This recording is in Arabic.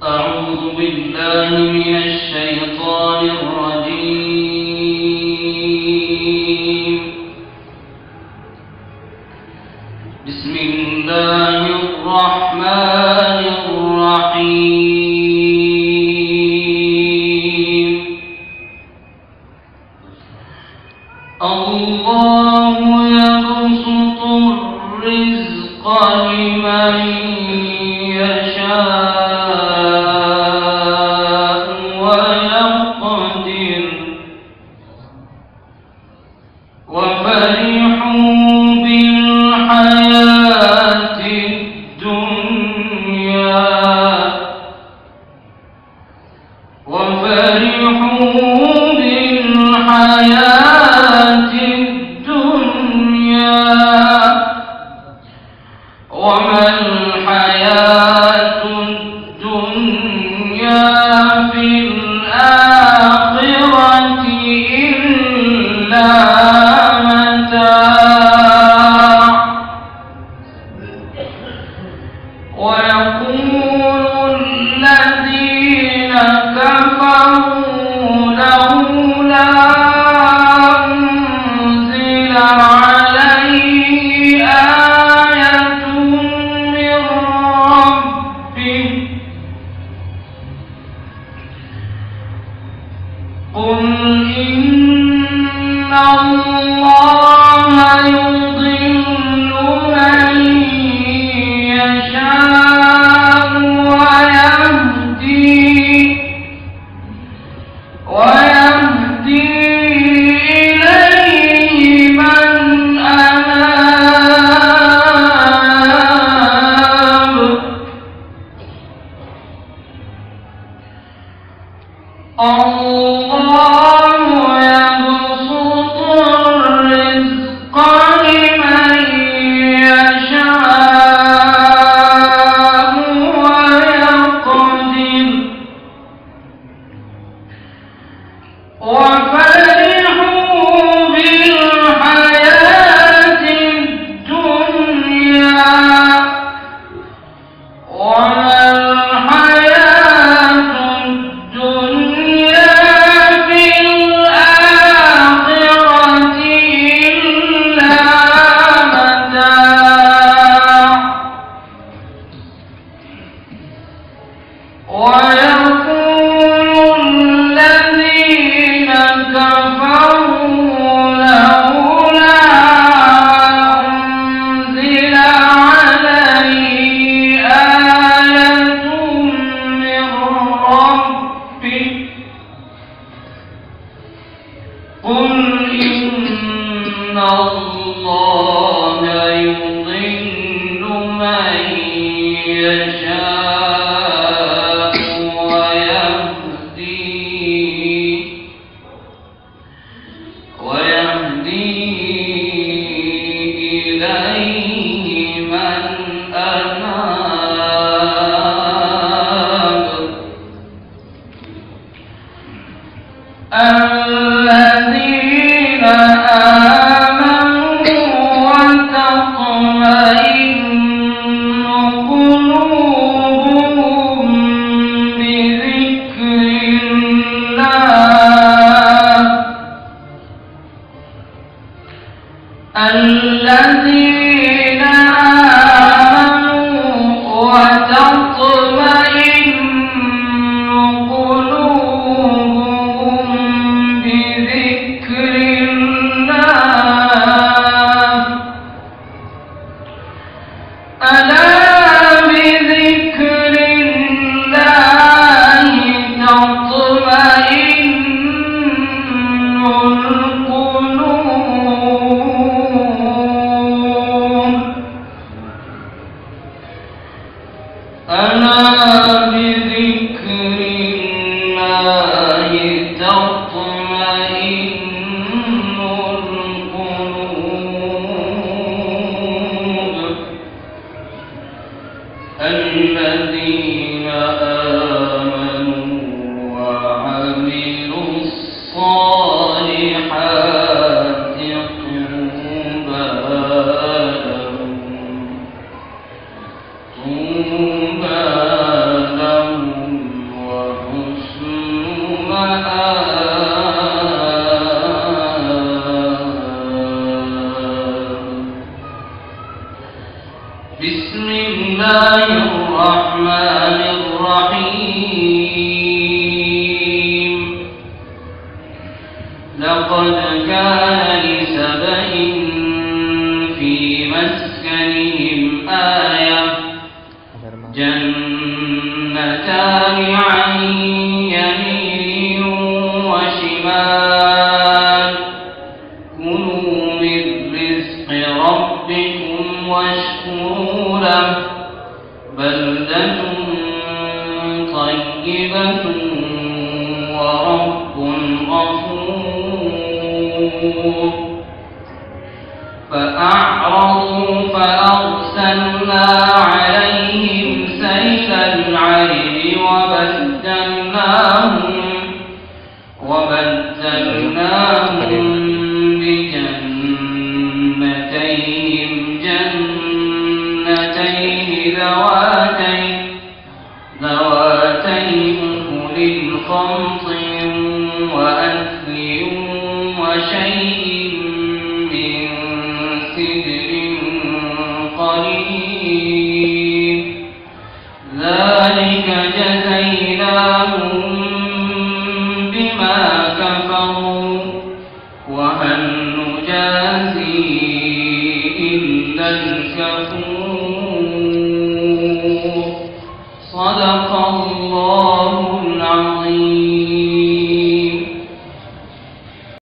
أعوذ بالله من الشيطان الرجيم. بسم الله الرحمن الرحيم. الله يبسط الرزق لمن يشاء ويقدر وفرحوا بالحياة الدنيا وما الحياة الدنيا في الآخرة إلا متاع. ويقول الذين كفروا لولا أنزل عليه آية من ربه قل إن الله يضل من يشاء ويهدي إليه من أناب. الله يبسط الرزق لمن يشاء ويقدر وفرحوا بالحياة الدنيا وما الحياة الدنيا في الآخرة إلا متاع. ويقول الذين كفروا لولا أنزل عليه آية من ربه قل إن الله يضل من يشاء ويهدي إليه من أناب. الذين آمنوا وتطمئن قلوبهم بذكر الله. الذين آمنوا وتطمئن قلوبهم بذكر الله. ألا بذكر الله تطمئن القلوب. بسم الله الرحمن الرحيم لقد كان لسبإ في مسكنهم آية جنتان عن يمين وشمال كلوا من رزق ربكم واشكروا له بلدة طيبة ورب غفور فأعرضوا فأرسلنا عليهم سيل العرم وبدلناهم بجنتين ذواتي أكل خمط وأثل وشيء من سدر قليل ذلك جزيناهم بما كفروا وهل نجازي إلا الكفور